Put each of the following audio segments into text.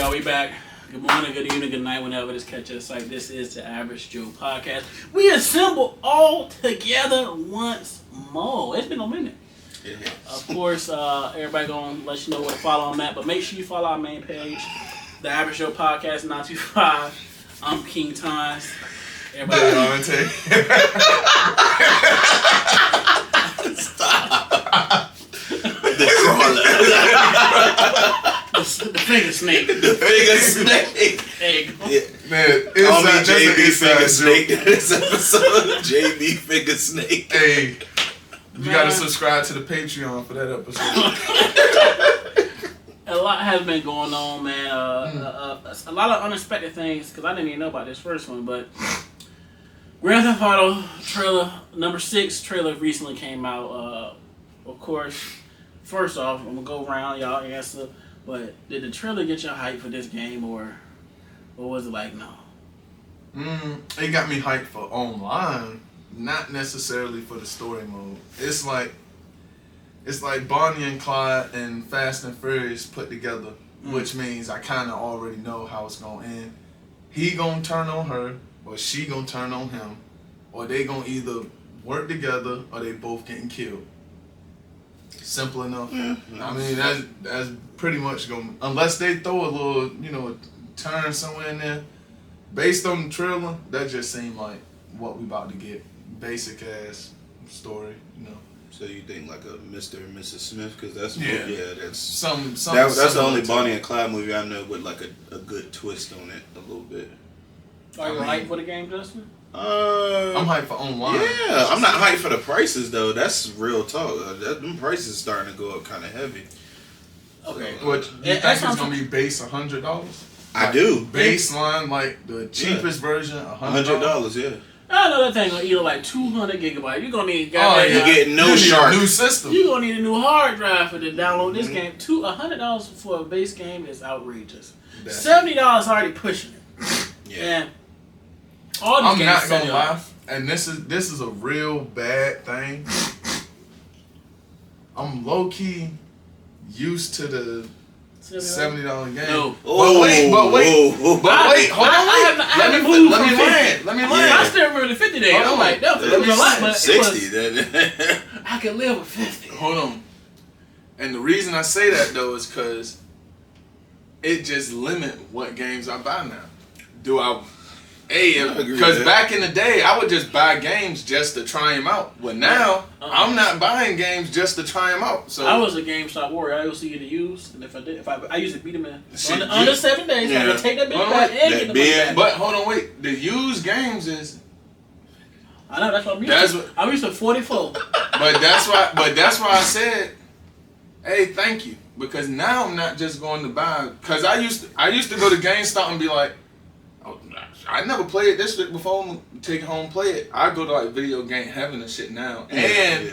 y'all. We back. Good morning, good evening, good night, whenever this catch us. Like this is the Average Joe podcast. We assemble all together once more. It's been a minute. Of course, everybody gonna let you know where to follow on that, but make sure you follow our main page, the Average Joe podcast 925. I'm King Times. Everybody. Stop. The crawler. The finger snake. The finger snake. There you go. Yeah. Man, Call me it's JB Finger joke. Snake. This episode, JB Finger Snake. Hey, you gotta subscribe to the Patreon for that episode. A lot has been going on, man. A lot of unexpected things, because I didn't even know about this first one, but Grand Theft Auto trailer, number 6 trailer recently came out. Of course, first off, I'm going to go around, y'all answer, but did the trailer get you hyped for this game, or was it like, no? It got me hyped for online, not necessarily for the story mode. It's like Bonnie and Clyde and Fast and Furious put together, which means I kind of already know how it's going to end. He going to turn on her, or she going to turn on him, or they going to either work together or they both getting killed. Simple enough. I mean, that's pretty much going to, unless they throw a little, turn somewhere in there. Based on the trailer, that just seemed like what we about to get. Basic ass story, So you think like a Mr. and Mrs. Smith? Because that's that's that's the only Bonnie and Clyde movie I know with like a good twist on it a little bit. Are you hyped for the game, Justin? I'm hyped for online. Yeah, I'm not hyped for the prices though. That's real talk. Them prices starting to go up kind of heavy. Okay. What you think it's gonna be base $100? I do. Baseline, like the cheapest version, $100. Yeah. I know that thing gonna eat like 200 gigabytes. You're gonna need. You get no shark. New system. You're gonna need a new hard drive for to download this game. $100 for a base game is outrageous. $70 already pushing it. Yeah. And all these I'm games not gonna lie, and this is a real bad thing. I'm low key used to the $70 game. No. But wait, hold on, Let me land. I still remember the 50 days. I'm like, that was a lot, but 60 then. I can live with 50. Hold on. And the reason I say that though is because it just limit what games I buy now. Because back in the day, I would just buy games just to try them out. But now, I'm not buying games just to try them out. So I was a GameStop warrior. I used to get it used, and if I used to beat them in under 7 days, I could take that bitch back and get the money back. But hold on, wait. The used games is. I know that's what I'm used to. I'm used to 44. But that's why I said, hey, thank you, because now I'm not just going to buy. Because I used to go to GameStop and be like, I never played this shit before. Take it home, play it. I go to like video game heaven and shit now. And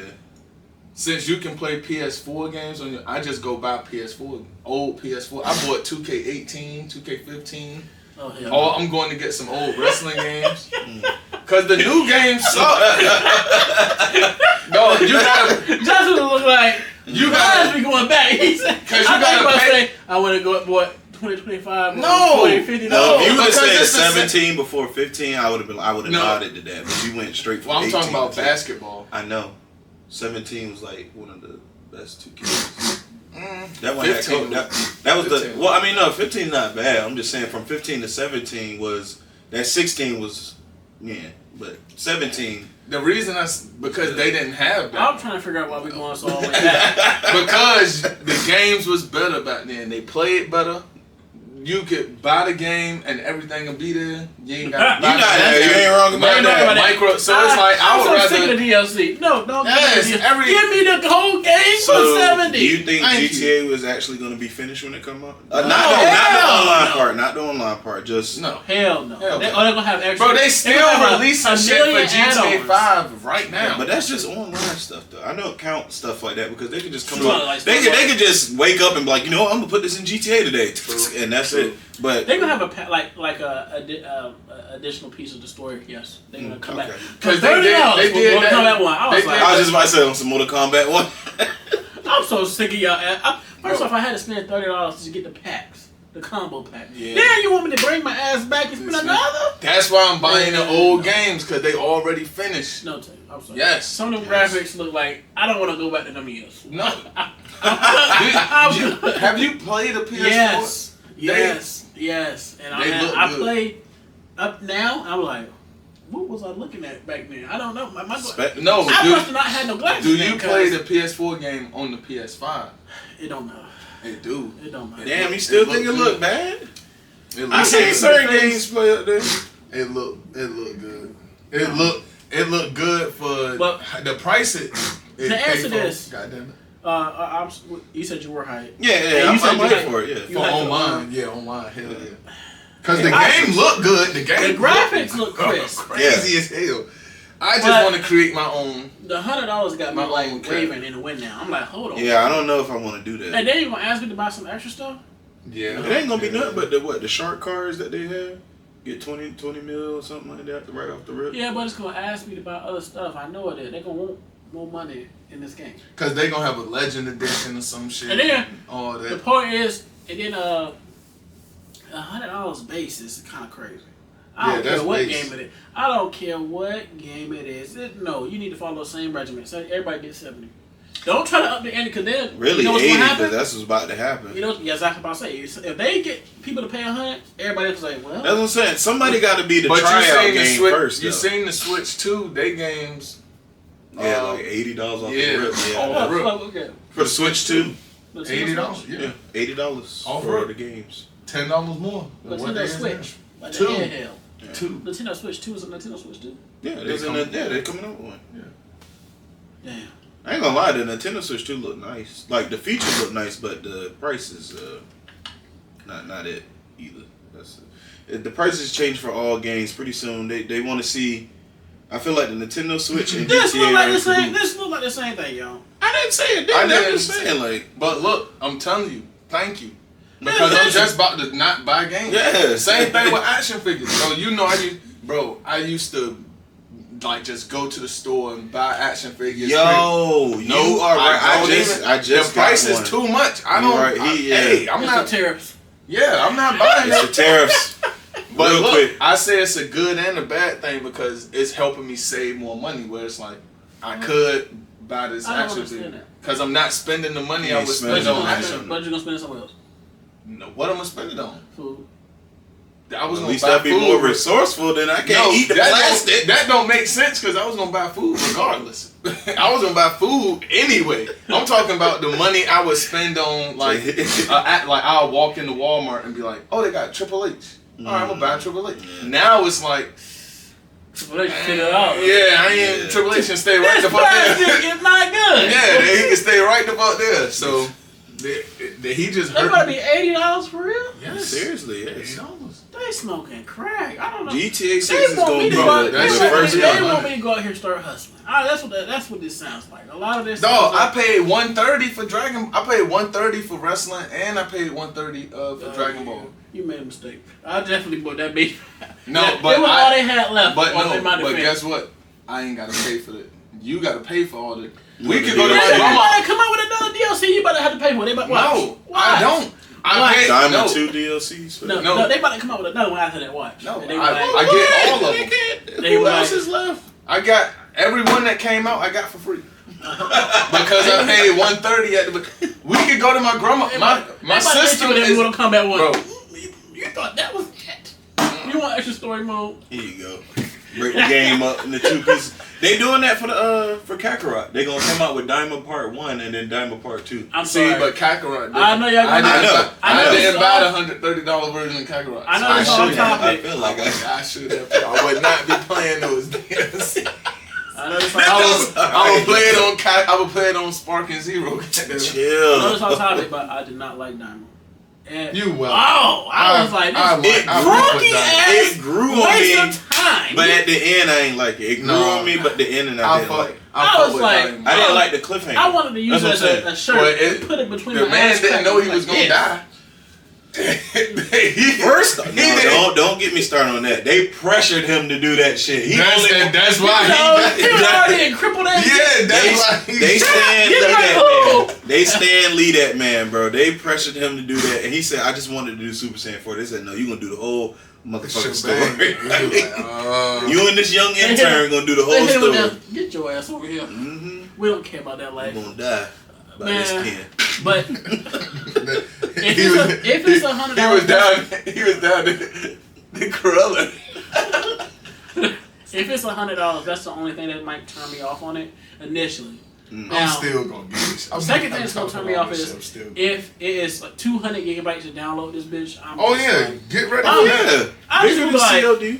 since you can play PS4 games on I just go buy PS4, old PS4. I bought 2K18, 2K15. Oh hell. Oh, I'm going to get some old wrestling games. Cause the new games suck. No, you gotta. That's what it look like. You gotta be going back. He said, Cause you gotta pay. I would have go what. 2025, no, 40, 50. No, if you would have said 17 before 15, I would have nodded to that. But you went straight from 18. I'm talking about basketball. I know. 17 was like one of the best 2 games. That one 15. That was 15. Well, I mean, no, 15 is not bad. I'm just saying from 15 to 17 was that 16 was but 17. The reason because they didn't have that. I'm trying to figure out why we going so all the way back. Because the games was better back then. They played better. You could buy the game and everything will be there. You ain't got to buy you ain't wrong about that. So it's like I would rather. Sick of the DLC. No, yes, give me the whole game for 70. Do you think GTA was actually going to be finished when it come out? Not the online part. Not the online part. Just no. Hell no. They're gonna have extra. Bro, they still releasing shit for GTA 5 right now. Yeah, but that's just online stuff though. I don't count stuff like that because they could just come up. They could just wake up and be like, I'm gonna put this in GTA today, and that's it. But they're gonna have a additional piece of the story. Yes, they're gonna come back. Because they did Mortal Kombat 1. I was just about to say on some Mortal Kombat 1. I'm so sick of y'all. First off, I had to spend $30 to get the packs. the combo pack. Yeah. Then you want me to bring my ass back and spend another? That's why I'm buying the old games because they already finished. No, Tim, I'm sorry. Yes. Some of them graphics look like I don't want to go back to them years. No. I'm good. Have you played a PS4? Yes. And They look I good. play up now. I'm like, what was I looking at back then? I don't know. No, I must have not had no glasses. Do you play the PS4 game on the PS5? It don't matter. It do. It don't matter. Damn, you still think it look bad? I seen certain games play up there. It look good. It look good for the price. To answer this, goddamn it. You said you were hyped. Yeah, I'm hyped for it. Yeah, for online. Online. Hell yeah. Because the game look good. The graphics look crisp. Crazy as hell. I just want to create my own. The $100 got me like waving in the wind now. I'm like, hold on. Yeah, I don't know if I want to do that. And then you gonna ask me to buy some extra stuff? Yeah. It ain't gonna be nothing but the shark cards that they have. Get 20 mil or something like that right off the rip. Yeah, but it's gonna ask me to buy other stuff. I know it is. They're gonna want more money in this game. Because they gonna have a legend edition or some shit. And then all that. the point is, and then $100 base is kind of crazy. I don't care what game it is. I don't care what game it is. No, you need to follow the same regimen. So everybody gets 70. Don't try to up the ante because then really, you know 80 because that's what's about to happen. You know, exactly what I'm saying. If they get people to pay 100, everybody else like, well. That's what I'm saying. Somebody got to be the tryout game first. You seen the Switch 2? They games. Yeah, like $80 off the rip. Yeah, off the rip. Okay. For the Switch 2. $80. Yeah, $80 off for the games. $10 more. Nintendo Switch. Like Two. Yeah. Two. Nintendo Switch 2 is a Nintendo Switch 2? Yeah, they're coming out with one. Yeah. Damn. I ain't gonna lie, the Nintendo Switch 2 look nice. Like the features look nice, but the price is not it either. The prices change for all games pretty soon. They want to see. I feel like the Nintendo Switch and This GTA look like the same. Cruise. This look like the same thing, y'all. I didn't say it. I'm just saying like. But look, I'm telling you, thank you. Because I'm just about to not buy games. Yeah. Same thing with action figures. So you know, I used to like just go to the store and buy action figures. Yo, you are right. I just the price is too much. I don't. Right. Hey, I'm it's not tariffs. Yeah, I'm not buying it. It's the tariffs. But Real look, quick. I say it's a good and a bad thing because it's helping me save more money. Where it's like I could buy this action figure because I'm not spending the money I was spending on action. But you're gonna spend it somewhere else. No, what am I spending it on? Food. I was At gonna least buy I'd be food. more resourceful than I can't eat the plastic. That don't make sense because I was gonna buy food regardless. I was gonna buy food anyway. I'm talking about the money I would spend on like I'll walk into Walmart and be like, oh, they got Triple H. All right, I'm gonna buy Triple H. Now it's like. Triple H figure it out. Yeah, I ain't Triple H can stay right the fuck there. It's not good. Yeah, he can stay right the fuck there. So he just hurt. They gotta be $80 for real? Yes. Seriously, yes. $80. They smoking crack. I don't know. GTA 6 they is want gonna me be to go. good. They That's the first want game. me to go out here and start hustling. That's what this sounds like. A lot of this. Dog, I paid $130 for Dragon. I paid $130 for wrestling, and I paid $130 for Dragon Ball. You made a mistake. I definitely bought that beat. No, that, but was all they had left. But guess what? I ain't gotta pay for it. You gotta pay for all the. We could go to my grandma. come out with another DLC. You better have to pay for it. No, I don't. Diamond 2 DLCs. No, they about to come out with another one after that. Watch. No, I get all of them. Who else is left? I got every one that came out. I got for free. Because I paid $130 at the. We could go to my grandma. My sister is. Mortal Kombat 1. Bro, you thought that was it? You want extra story mode? Here you go. Break the game up into 2 pieces. They doing that for Kakarot. They gonna come out with Diamond Part 1 and then Diamond Part 2. I'm sorry. but Kakarot. I know y'all. I didn't buy the $130 version of Kakarot. I know it's on topic. I feel like I should have. I would not be playing those DLC. I would play it on Spark and Zero. Chill. I know it's on topic, but I did not like Diamond. And you will. Oh, I was like, it grew on me. Time. But at the end, I ain't like it. It grew on me, but the end, and I didn't like it. I was like, I didn't like the cliffhanger. I wanted to use it as a shirt and put it between the my man ass didn't know he was like gonna die. First, don't get me started on that. They pressured him to do that shit. That's why he already crippled that. Yeah, that's why they Stan Lee that man. They Stan Lee that man, bro. They pressured him to do that, and he said, "I just wanted to do Super Saiyan 4." They said, "No, you gonna do the whole motherfucking story. You and this young intern gonna do the whole story. Get your ass over here. Mm-hmm. We don't care about that life. You're gonna die by this kid." But if it's $100, he was down the Cruella. If it's $100, that's the only thing that might turn me off on it initially. Now, I'm still gonna get it. The second thing that's gonna turn me off is if it is like 200 gigabytes to download this bitch. Get ready for that. I just be like, CLD.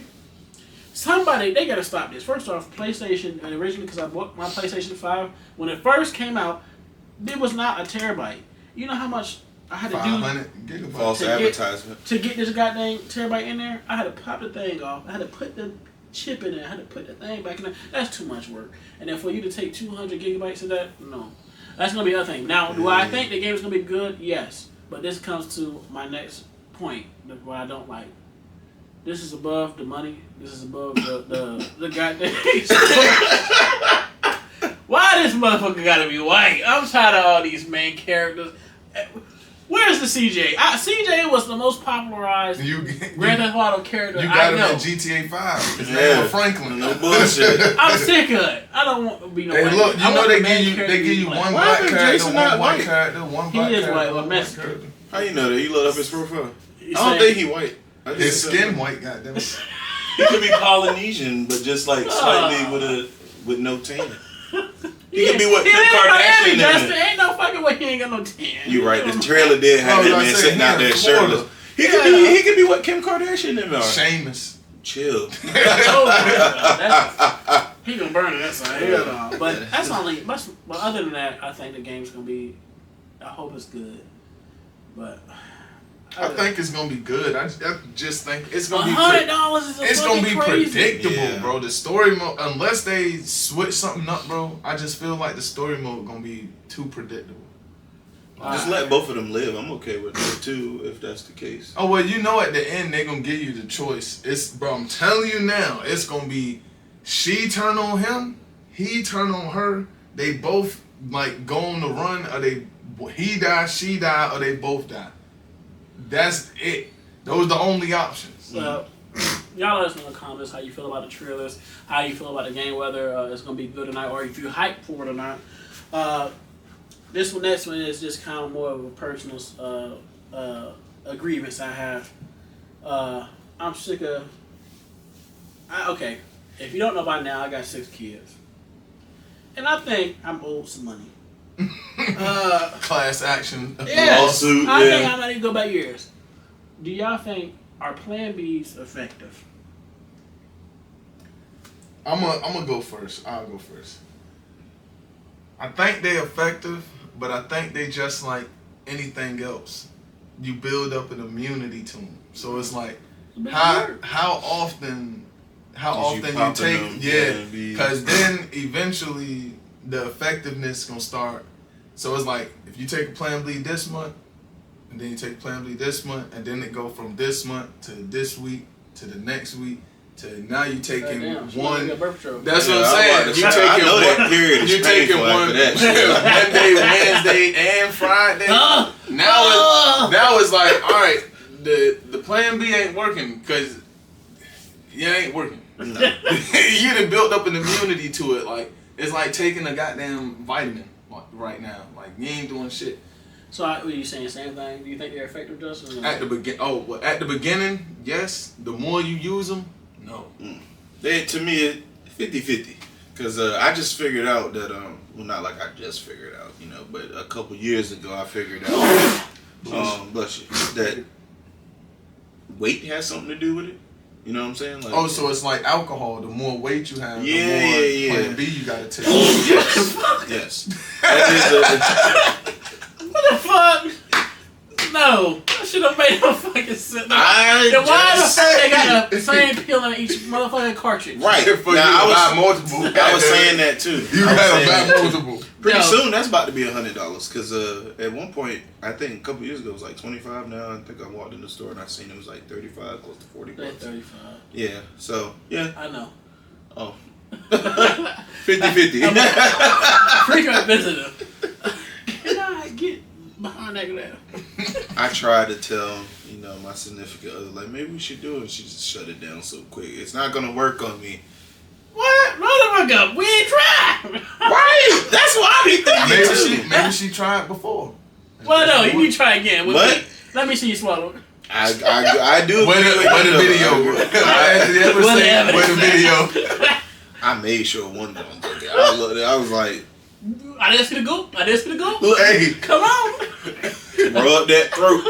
Somebody, they gotta stop this. First off, PlayStation, and originally, because I bought my PlayStation 5, when it first came out, it was not a terabyte. You know how much I had to do false advertisement to get this goddamn terabyte in there? I had to pop the thing off. I had to put the chip in there. I had to put the thing back in there. That's too much work. And then for you to take 200 gigabytes of that, no. That's going to be the other thing. Now, do I think the game is going to be good? Yes. But this comes to my next point, what I don't like. This is above the money. This is above the goddamn... Why this motherfucker gotta be white? I'm tired of all these main characters. Where's the CJ? CJ was the most popularized Grand Theft Auto character you got him in GTA 5. His name was Franklin. No bullshit. I'm sick of it. I don't want to be no white. Hey, look, you know they give you one black character, one white character, one black character. He is white, but Mexican. How you know that? You load up his profile. I don't think he white. His skin white, goddamn. He could be Polynesian, but just like slightly with no tan. He could be what Kim Kardashian is. Ain't no fucking way he ain't got no tan. You right. The trailer did have that man sitting out there shirtless. He could be what Kim Kardashian is. Seamus. Chill. He gonna burn it. That's all. Hell no. But that's only. But other than that, I think the game's gonna be. I hope it's good. But. I think it's gonna be good. I just think it's gonna be $100 is it's gonna be crazy. predictable, bro. The story mode, unless they switch something up, bro, I just feel like the story mode gonna be too predictable. Just let both of them live. I'm okay with that too, if that's the case. Oh well, you know, at the end they're gonna give you the choice. Bro, I'm telling you now, it's gonna be she turn on him, he turn on her. They both like go on the run, or he die, she die, or they both die. That's it. Those are the only options. So, y'all let us know in the comments how you feel about the trailers, how you feel about the game, whether it's going to be good or not, or if you're hyped for it or not. This next one is just kind of more of a personal a grievance I have. I'm sick of... okay, if you don't know by now, I got 6 kids. And I think I'm owed some money. Class action lawsuit. I think I'm gonna go by years. Do y'all think are Plan Bs effective? I'm gonna go first. I'll go first. I think they're effective, but I think they just like anything else. You build up an immunity to them. So it's like how often you take because then eventually the effectiveness gonna start. So it's like if you take a Plan B this month, and then you take Plan B this month, and then it go from this month to this week to the next week to now you taking one. That's what I'm saying. You taking one period. You taking one Monday, Wednesday, and Friday. Now it's like all right, the Plan B ain't working because it ain't working. No. You done built up an immunity to it. Like it's like taking a goddamn vitamin right now. Like you ain't doing shit. So are you saying the same thing? Do you think they're effective, Justin? At the beginning, yes. The more you use them, no. To me, 50-50. Because I just figured out that well, not like I just figured out, but a couple years ago I figured out bless you, that weight has something to do with it. You know what I'm saying? Like, so it's like alcohol. The more weight you have, the more Plan B you gotta take. Yes. That is what the fuck? No. That should have made no fucking sense. Why the fuck they got the same pill in each motherfucking cartridge? Right. Now, I was saying that too. You gotta buy multiple. Pretty soon, that's about to be $100. Because at one point, I think a couple years ago, it was like 25. Now I think I walked in the store and I seen it was like 35, close to 40 bucks. 35. Yeah. So yeah. I know. Oh. 50-50. Frequent visitor. Can I get behind that glass? I tried to tell, my significant other, like, maybe we should do it. She just shut it down so quick. It's not going to work on me. What? Motherfucker, we ain't tried. Right. That's what I be thinking. Maybe she tried before. Well, no, you need to try again. What? Let me see you swallow. I do. Where the video? Where the video? I made sure one motherfucker. I looked. I was like, I didn't see the goop. Hey, come on. Rub that throat.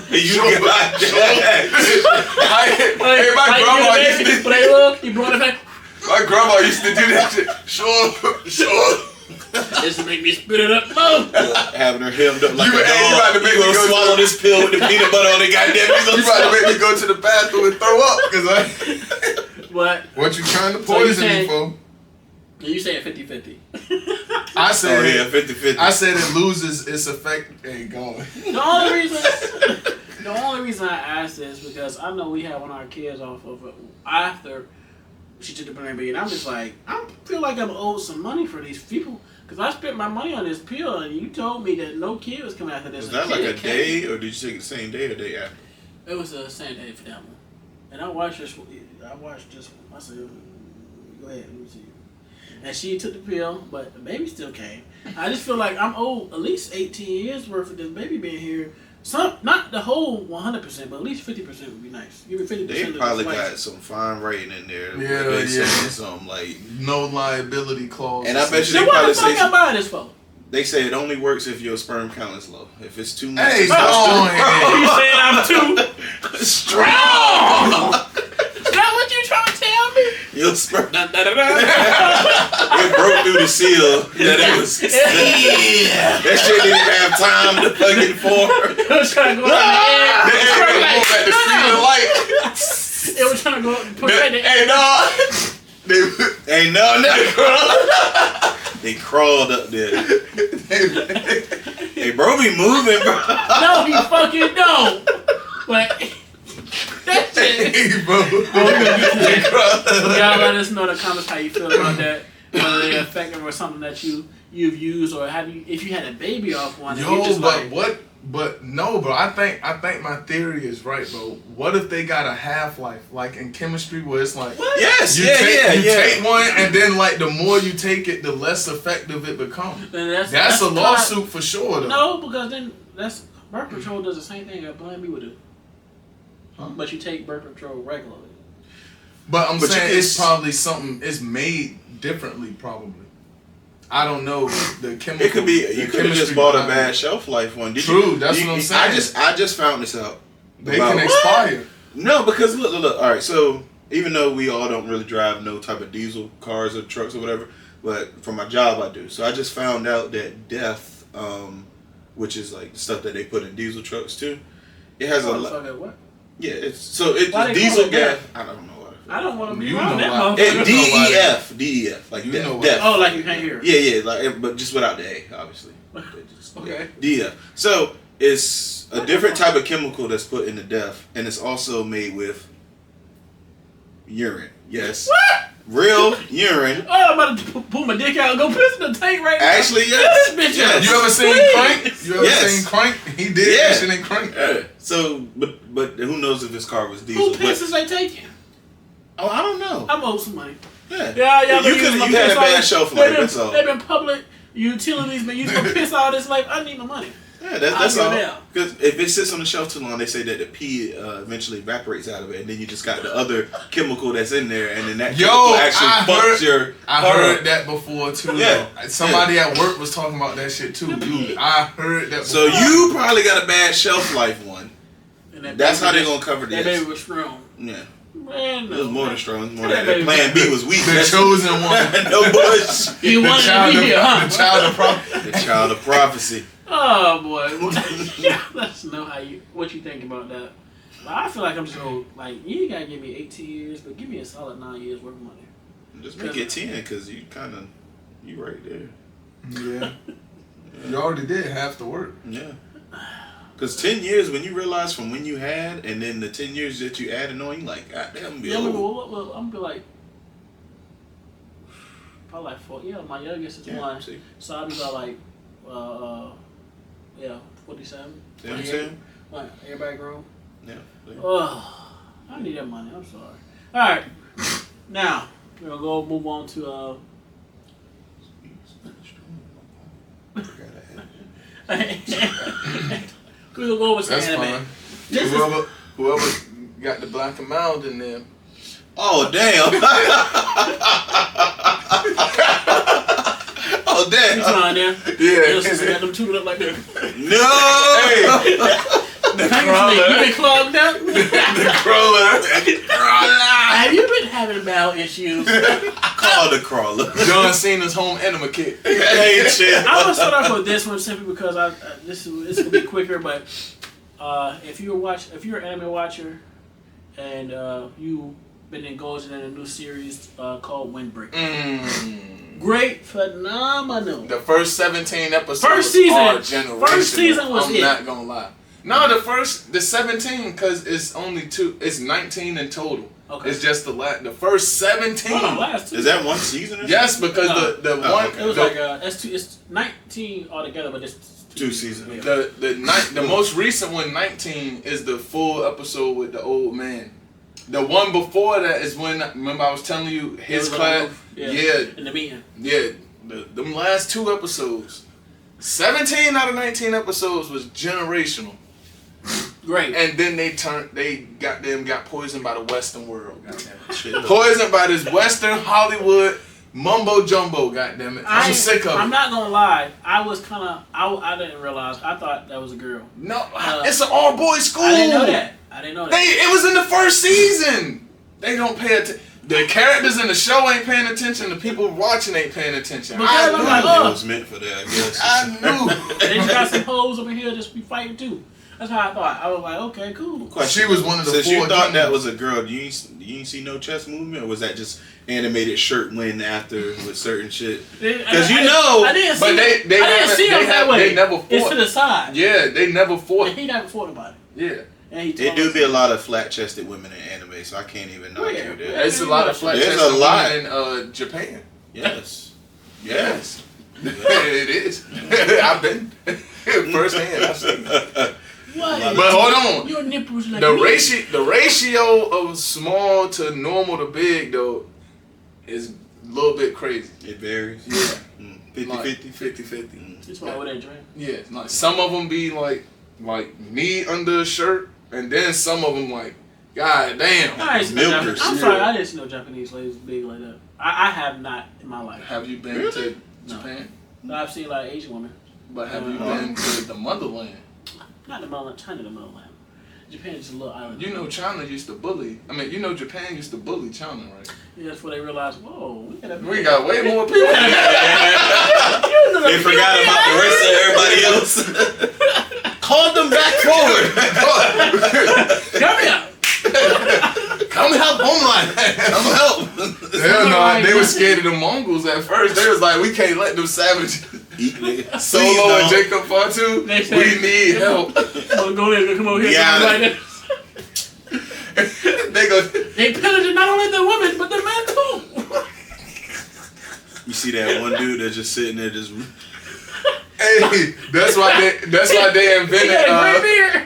You get like that. Hey, my grandma used to. You brought it back. My grandma used to do that shit. Sure. This make me spit it up, Mom. Having her hemmed up like You a dog. about to make me go swallow this pill with the peanut butter on it. Goddamn, you about to make me go to the bathroom and throw up because What? What you trying to poison me for? You saying 50-50. I said 50-50. I said it loses its effect. Hey, go. The only reason I asked this because I know we had one of our kids off of it after she took the brain baby, and I'm just like, I feel like I'm owed some money for these people because I spent my money on this pill, and you told me that no kid was coming after this. Was that like a day, or did you take it the same day or day after? It was the same day for that one, and I watched this. I said, go ahead, let me see. And she took the pill, but the baby still came. I just feel like I'm owed at least 18 years worth of this baby being here. Not the whole 100%, but at least 50% would be nice. Give me 50%. They probably got some fine rating in there. Yeah. Something like no liability clause. And I bet you so they what probably the fuck am I buying this for? They say it only works if your sperm count is low. If it's too much, hey, you saying I'm too strong? Is that what you trying to tell me? Your sperm. It broke through the seal. That it was. That shit didn't have time to fucking form. It was trying to go out the It was trying to go put right there. Hey, no. They crawled up there. Hey, bro, be moving, bro. No, he fucking don't. But that shit. Hey, bro. Y'all let us know in the comments how you feel about that. Whether they're effective or something that you've used, or if you had a baby off one. But no, bro. I think my theory is right, bro. What if they got a half-life, like in chemistry, where it's like yes, you take one, and then like the more you take it, the less effective it becomes. That's a lawsuit for sure, though. No, because then birth control does the same thing that Plan B would do. Huh? But you take birth control regularly. But I'm saying it's probably something. It's made differently, probably. I don't know the chemical. It could be. You could have just bought a bad shelf life one. That's what I'm saying. I just found this out. They can expire. No, because look. All right, so even though we all don't really drive no type of diesel cars or trucks or whatever, but for my job I do. So I just found out that DEF, which is like the stuff that they put in diesel trucks too, it has a lot. What? Yeah, it's diesel gas. I don't know. I don't want to be around that motherfucker. DEF, like DEF. Oh, like you can't hear. Yeah, like but just without the A, obviously. Okay. DEF. So it's a different type of chemical that's put in the DEF, and it's also made with urine. Yes. What? Real urine. Oh, I'm about to pull my dick out and go piss in the tank right now. Actually, yes. This bitch. Yes. You ever seen Crank? Seen Crank? He did that shit in Crank. Yeah. So, but who knows if his car was diesel? Who pisses they taking? Oh, I don't know. I'm owed some money. Yeah. You had a bad shelf life. That's all. They've been public utilities, been using to piss all this life. I need my money. Yeah, that's all. Because if it sits on the shelf too long, they say that the pee eventually evaporates out of it, and then you just got the other chemical that's in there, and then that chemical actually fucks your. I heard that before too. Yeah. Somebody at work was talking about that shit too. Dude, I heard that. So you probably got a bad shelf life one. That's how they're gonna cover this. That baby was strong. Yeah. Man, it was more than strong. More than that. Plan B was weak. The chosen one. No bush. You wanted to be here, huh? The child of prophecy. The child of prophecy. Oh boy. Let's know what you think about that. But I feel like I'm just old. Like, you ain't gotta give me 18 years, but give me a solid 9 years worth of money. Just make it 10, because you right there. Yeah. You already did half the work. Yeah. Because 10 years, when you realize from when you had, and then the 10 years that you added on, you like, God damn, I'm I'm gonna be like, probably like 4. Yeah, my youngest is 1. See? So I'll be about like, 47. You know what I'm saying? Like, everybody grown? Yeah. Oh, I need that money. I'm sorry. All right. Now, we're going to move on to... we're going to go with some anime. Fine. Whoever got the black and mild in there. Oh, damn. Oh, damn. You trying there? Yeah. You got them two up like that. No! Hey. The crawler. You been clogged up? The crawler. Have you been having bowel issues? Call the crawler. John Cena's home enema kit. Hey, shit. I'm gonna start off with this one simply because this will be quicker. But if you're an anime watcher and you've been indulging in a new series called Windbreaker. Great, phenomenal. The first 17 episodes First season. are generational. First season was I'm not gonna lie. No, the 17 because it's only 2. It's 19 in total. Okay. It's just the first 17. Oh, no, last 2. Is that one season? Or yes, because the one. Okay. It was it's 19 altogether, but it's 2 seasons. Yeah. The most recent one, 19, is the full episode with the old man. The one before that is when, remember I was telling you his class. Yeah. In the meeting. Yeah. Them last 2 episodes. 17 out of 19 episodes was generational. Great. And then they got poisoned by the Western world. Poisoned by this Western Hollywood mumbo jumbo. Goddammit. I'm sick of it. I'm not gonna lie. I was I didn't realize. I thought that was a girl. No, it's an all boys school. I didn't know that. It was in the first season. They don't pay attention. The characters in the show ain't paying attention. The people watching ain't paying attention. I knew it was meant for that. I guess. I knew. They just got some hoes over here just be fighting too. That's how I thought. I was like, okay, cool. She was one of the 4. Since you thought that was a girl, you ain't see no chest movement, or was that just animated shirt win after with certain shit? Because I didn't see. I didn't see them that way. They never fought. It's to the side. Yeah, they never fought. And he never fought about it. Yeah. It do be a lot of flat-chested women in anime, so I can't even knock you there. There's a lot of flat-chested women in Japan. Yes. Yes. It is. I've been firsthand. I've seen that. What? But hold on. Your nipples like the ratio of small to normal to big though is a little bit crazy. It varies. Yeah. 50-50? 50-50. That's why they drink. Yeah. Like some of them be like knee under a shirt, and then some of them like, God damn. I'm sorry, I didn't see no Japanese ladies big like that. I have not in my life. Have you been to Japan? No, I've seen a lot of Asian women. But have you been to the motherland? Not the motherland, China, the motherland. Japan is just a little island. You know China used to bully. I mean, you know Japan used to bully China, right? Yeah, that's where they realized, whoa, we got way more people. They forgot about the rest of everybody else. Called them back forward. Come here. Come help Homeland. Come help. Hell no, they were scared of the Mongols at first. They was like, we can't let them savages. Solo and Jacob Fatu, we need help. Go ahead, come over here. Yeah. They pillaged not only the women, but the men too. You see that one dude that's just sitting there just... Hey, that's why they invented...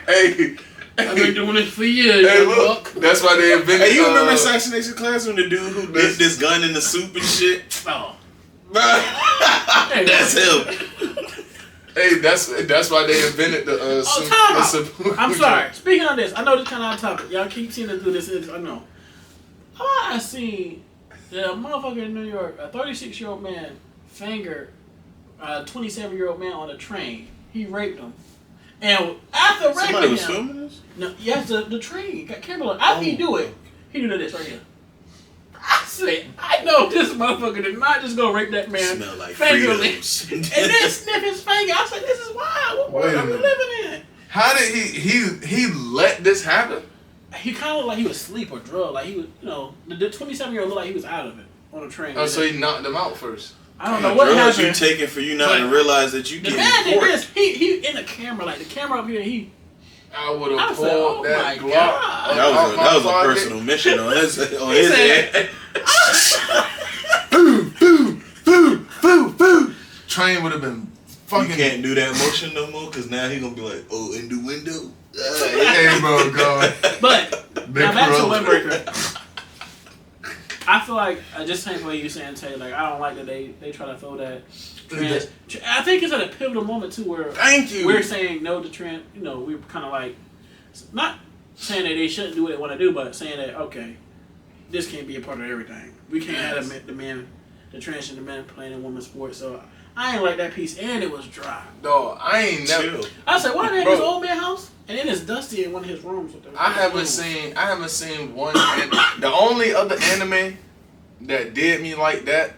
Hey, I've been doing this for years. Hey, look, that's why they invented... Hey, you remember Assassination Class when the dude who dipped this gun in the soup and shit? Oh. That's him. Hey, that's why they invented the I'm sorry. Speaking of this, I know this kind of off topic. Y'all keep seeing us do this. I know. I seen that a motherfucker in New York, a 36-year-old man, fingered a 27-year-old man on a train. He raped him, and after raping somebody was him, filming this? No, yes, the train got camera. After he do it, he do this right here. I said, I know this motherfucker did not just go rape that man. Smell like fingerly, Fritos. and then sniff his finger. I said, this is wild. What world are we living in? How did he let this happen? He kind of looked like he was asleep or drugged. Like he was, the 27-year-old looked like he was out of it on a train. Oh, so he knocked him out first. I don't know what drugs happened. you taking for you not to realize that you The get man did pork? this. He in the camera, like the camera up here. I would have I pulled said, oh that my Glock. God. That was a personal mission on his said- end. Boo. Train would have been fucking. You can't do that motion no more because now he gonna be like, oh, innuendo. Hey, bro, God. But Big now back to Corona. Windbreaker. I feel like just same way you saying Tay, like I don't like that they try to throw that trans. I think it's at a pivotal moment too where Thank you. we're saying no to trans. You know, we're kind of like not saying that they shouldn't do what they want to do, but saying that okay, this can't be a part of everything. We can't have the transgender men playing in women's sports. So I ain't like that piece, and it was dry. Dog, I ain't never. Chill. I said, why they in Bro. his old man house? And then it's dusty in one of his rooms. With the I haven't seen one. The only other anime that did me like that,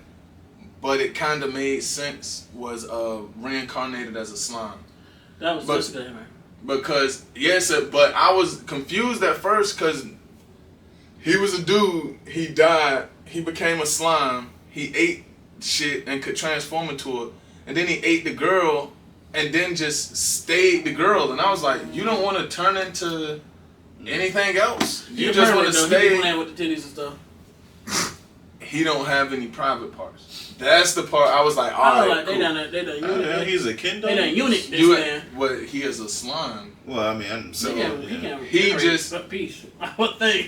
but it kind of made sense, was Reincarnated as a Slime. That was just good, man. Because yes, but I was confused at first because he was a dude. He died. He became a slime. He ate shit and could transform into it, and then he ate the girl. And then just stayed the girl, and I was like, "You don't want to turn into anything else. You just want to stay." He playing with the titties and stuff. He don't have any private parts. That's the part I was like, I "All was right, like, cool." they done unit. He's a kendo. They done unit this You, man. but he is a slime. Well, I mean, He just- peace. What thing?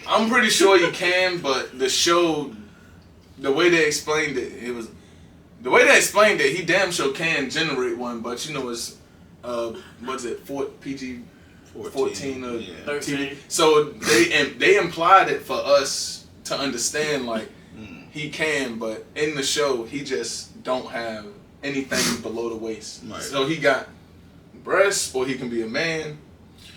I'm pretty sure you can, but the show, the way they explained it, he damn sure can generate one, but you know it's what's it, PG 14 or 13. So they implied it for us to understand, like he can, but in the show he just don't have anything below the waist. Right. So he got breasts, or he can be a man,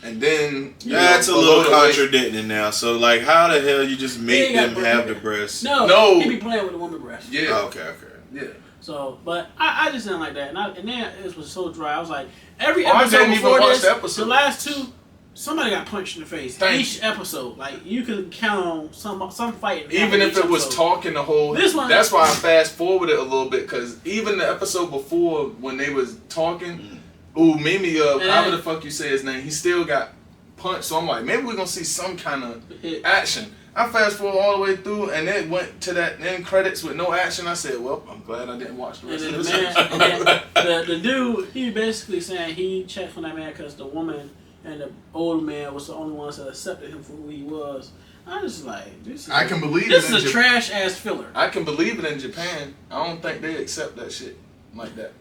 and then that's a little contradicting now. So like, how the hell you just make He ain't them got have breasts. the breasts? No, he be playing with the woman breast. Yeah. Oh, okay. Yeah. So, but I just didn't like that, and then it was so dry. I was like, every I episode didn't even before watch this, the episode. the last two, somebody got punched in the face. Thank Each episode, like you could count on some fighting. Even if it was episode. talking the whole, This one- that's why I fast forwarded a little bit, because even the episode before when they was talking, Mimi, however the fuck you say his name, he still got punched. So I'm like, maybe we're gonna see some kind of action. I fast forward all the way through, and it went to that end credits with no action. I said, well, I'm glad I didn't watch the And rest then of the this. man, and then the dude, he basically saying he checked for that man because the woman and the old man was the only ones that accepted him for who he was. I was like, this is I can believe this it. is a trash ass filler. I can believe it in Japan. I don't think they accept that shit like that.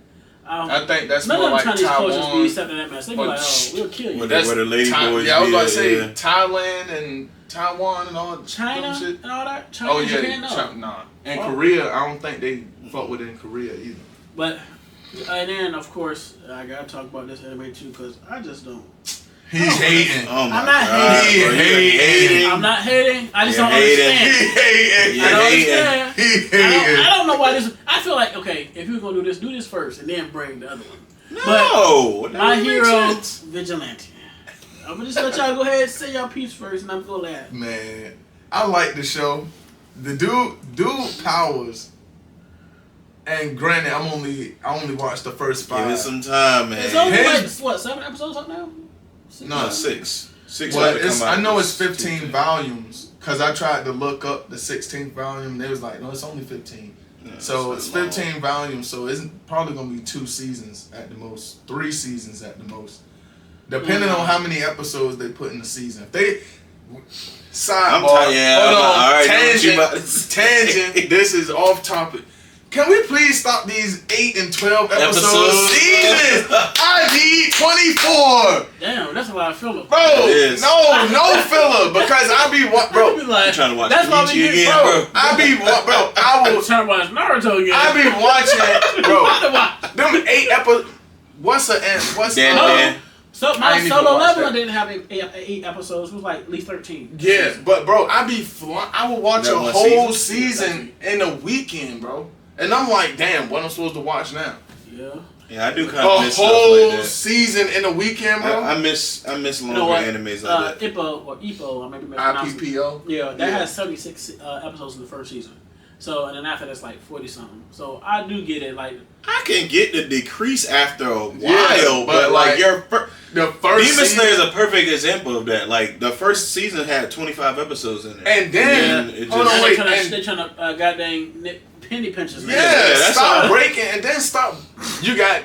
I I think that's none more of them like Chinese cultures be Taiwan. accepting that mess. They be like, oh, we'll kill you. Where That's the lady boys yeah, I was be about to at, say yeah. Thailand and Taiwan and all China dumb shit. and all that. China Oh and yeah, Japan, no. Nah. And Oh. Korea, I don't think they fuck with it in Korea either. But and then of course I gotta talk about this anime too because I just don't. He's hating. Oh my I'm not God, hating. bro, you He hating. I'm not hating. I just You're don't hating. understand. hating. I don't hating. understand. He I hating. don't know why this. I feel like okay, if you're gonna do this first and then bring the other one. No, that My don't make hero, sense. Vigilante. I'm gonna just let y'all go ahead and say y'all piece first, and I'm gonna laugh. Man, I like the show. The dude powers. And granted, I only watched the first 5. Give it some time, man. It's only like His- what 7 episodes up now? No, 6. 6. Well, had to come out I know this it's 15 Tuesday. volumes because I tried to look up the 16th volume. They was like, no, it's only 15. Yeah, So it's it's long. 15 volumes. So it's probably gonna be 2 seasons at the most, 3 seasons at the most, depending on how many episodes they put in the season. If they sidebar, I'm tired. Yeah, hold on, I already know what you tangent, about to say. tangent. This is off topic. Can we please stop these 8 and 12 episode seasons? I need 24. Damn, that's a lot of filler. Bro, It is. no filler, because I be bro, Be like, I'm trying to watch that's why we Bleach get again, bro, I be bro, I I'm will, trying to watch Naruto again. I be watching, bro. About to watch. Them 8 episodes. What's Dan, No. Dan. So I my ain't even solo watched leveling that. didn't have 8 episodes. It was like at least 13. Yeah, but bro, I be I will watch That a one whole season? season in a weekend, bro. And I'm like, damn, what I'm supposed to watch now? Yeah. Yeah, I do kind A of miss stuff whole like that. season in a weekend, bro. I miss longer You know what? animes like that. IPPO, or IPPO, I maybe mispronounced it. IPPO. Yeah, that Yeah. has 76 episodes in the first season. So, and then after that's like 40 something. So I do get it. Like, I can get the decrease after a while, Yeah, but like the first Demon season, Slayer is a perfect example of that. Like the first season had 25 episodes in it, and then it hold on, and wait, they trying to goddamn penny pinches. yeah, that's stop all. breaking, and then stop. You got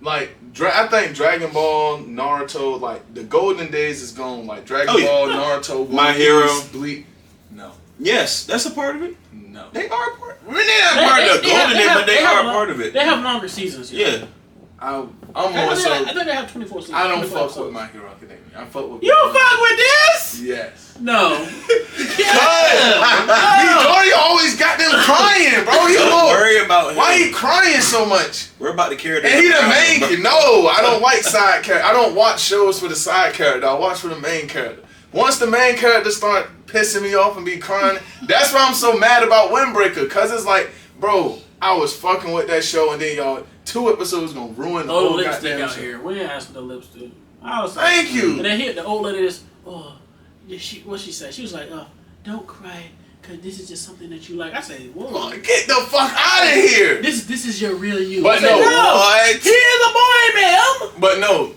like I think Dragon Ball, Naruto, like the golden days is gone. Like Dragon Ball, Naruto, One My Piece, Hero. Bleach. No, yes, that's a part of it. no. They are a part. I mean, they're not part of the golden days, but they are a part of it. They have longer seasons. Yeah. I'm I more so. think they have 24 seasons. I don't 24 fuck episodes. with My Hero Academia. I fuck with. You don't fuck with this? Yes. No. Midori always got them crying, bro. He Don't little, worry about him. why he crying so much? We're about to carry that. And he the main. No, I don't like side character. I don't watch shows for the side character. I watch for the main character. Once the main character start pissing me off and be crying, that's why I'm so mad about Windbreaker. Cause it's like, bro, I was fucking with that show, and then y'all 2 episodes gonna ruin the Oh, whole lipstick goddamn out show. here. We didn't ask for the lipstick. I was like, Thank you. And then here, the old lady is, what she said? She was like, don't cry, cause this is just something that you like. I said, whoa. Get the fuck out of here. This is your real you. But I said, no, what? He is a boy, ma'am. But no,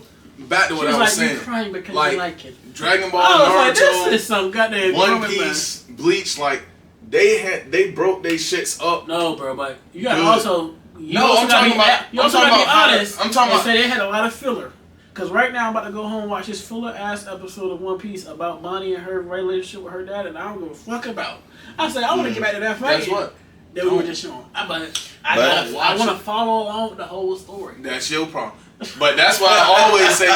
back to She what was I was like, saying. you crying because Like, you like it. Dragon Ball, I was like, Naruto, this is some goddamn One woman, Piece, Bleach, like they broke they shits up. No, bro, but you gotta Good. also. I'm talking about honest. I'm talking and about. say they had a lot of filler. Cause right now I'm about to go home and watch this filler ass episode of One Piece about Bonnie and her relationship with her dad, and I don't give a fuck about. I said I want to get back to that fight. That's what. That we were just showing. I want to follow along with the whole story. That's your problem. But that's why I always say.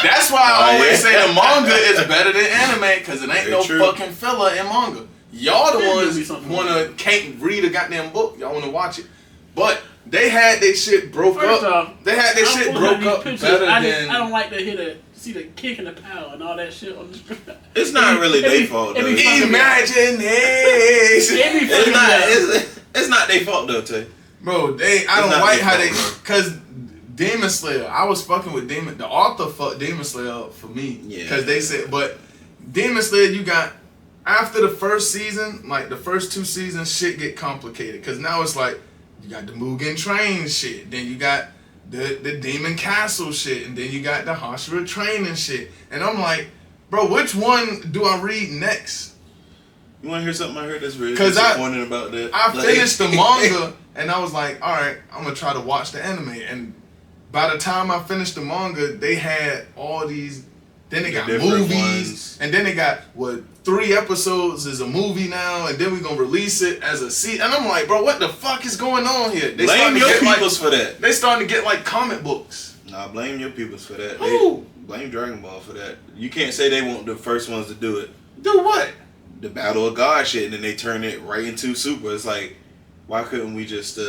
That's why I always say the manga is better than anime, cause it ain't Very no true. fucking filler in manga. Y'all the There'll ones be something. can't read a goddamn book. Y'all wanna watch it, but they had their shit broke First up. off, They had their I'm shit pulling broke these up pictures. better I than. don't like to see the kick and the power and all that shit on the screen. It's not really It be- their fault, it though. be fucking me up. Imagination. It be fucking me up. It's not their fault, though, Tay. Bro, I It's don't not like their how fault, cause Demon Slayer, I was fucking with the author fucked Demon Slayer up for me. Yeah. Cause they said, but Demon Slayer, you got, after the first season, like the first 2 seasons, shit get complicated. Cause now it's like, you got the Mugen Train shit, then you got the Demon Castle shit, and then you got the Hashira training shit. And I'm like, bro, which one do I read next? You want to hear something I heard that's really 'Cause disappointing about that? I Like- finished the manga and I was like, all right, I'm gonna try to watch the anime. And by the time I finished the manga, they had all these. Then they The got different movies, ones. and then they got 3 episodes is a movie now, and then we're gonna release it as a series. And I'm like, bro, what the fuck is going on here? They Blame starting to your get peoples for that. they starting to get like comic books. Nah, blame your peoples for that. Who? Blame Dragon Ball for that. You can't say they weren't the first ones to do it. Do what? The Battle of God shit, and then they turn it right into Super. It's like, why couldn't we just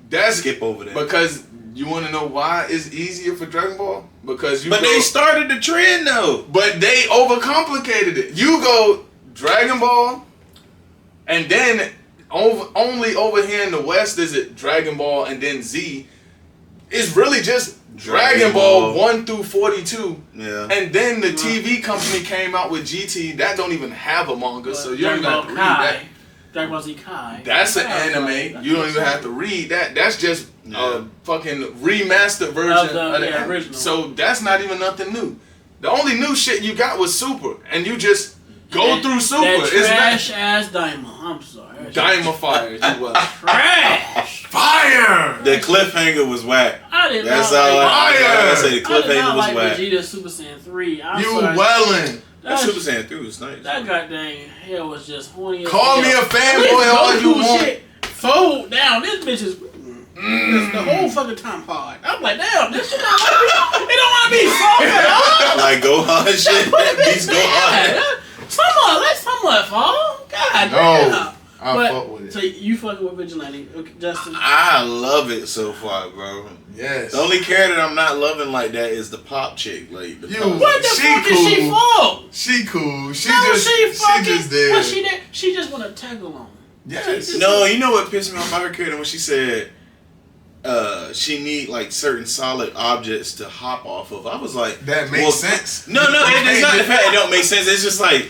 That's skip over that? because you want to know why it's easier for Dragon Ball? Because you. But go- they started the trend though. But they overcomplicated it. You go Dragon Ball, and then only over here in the West is it Dragon Ball and then Z. It's really just Dragon Ball 1 through 42. Yeah. And then the TV company came out with GT. That don't even have a manga, so you don't Dragon even have Ball to read that. Kai. Dragon Ball Z Kai. That's an That's anime. like- You don't even have to read that. That's just Yeah. a fucking remastered version Of the anime. original. So that's not even nothing new. The only new shit you got was Super, and you just go through Super. That It's trash ass Daima. I'm sorry. not Daima Fire. You was Trash. fire. The cliffhanger was whack. I did That's not all like. I gotta say. The I did cliffhanger not was like whack. Vegeta Super Saiyan 3. I'm You sorry. wellin'. That Super Saiyan 3 was nice. That goddamn hell was just horny as Call hell. me a At least fanboy all you Goku want. shit fold down. This bitch is the whole fucking time hard. I'm like, damn, this shit don't want to be. It don't want to be soft at all. Like Gohan shit. Beats Gohan. Yeah, somewhat, let somewhat fall. God No. damn. I But- fuck with it. So you fucking with Vigilante, okay, Justin? I love it so far, bro. Yes. The only character I'm not loving like that is the pop chick. Like the You- pop. What the She fuck is she cool. for? She cool. She No, just she fucking. just there. What she did? She just want to tag along. Yes. No, you know what pissed me off about her character when she said she need like certain solid objects to hop off of. I was like, That makes well, sense. No, it is not the fact it don't make sense. It's just like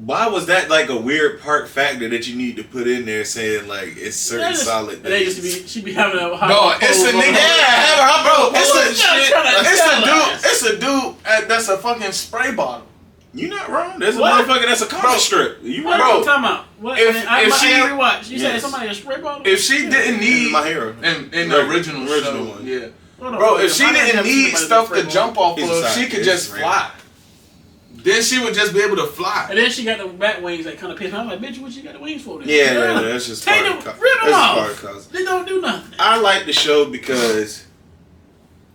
why was that like a weird part factor that you need to put in there saying like it's certain solid things? They used to be, she be having a hot no, it's a nigga. Yeah, bro. It's a dude that's a fucking spray bottle. You not wrong. There's a motherfucker that's a comic strip. You right? bro. Talking about what? If she rewatch, you said somebody a spray bottle. If she didn't need my hero in the original one, yeah. Bro, if she didn't need stuff to jump off of, she could just fly. Then she would just be able to fly. And then she got the bat wings that kind of pissed me. I'm like, bitch, what you got the wings for? Then? Yeah, that's just take them, rip them off. They don't do nothing. I like the show because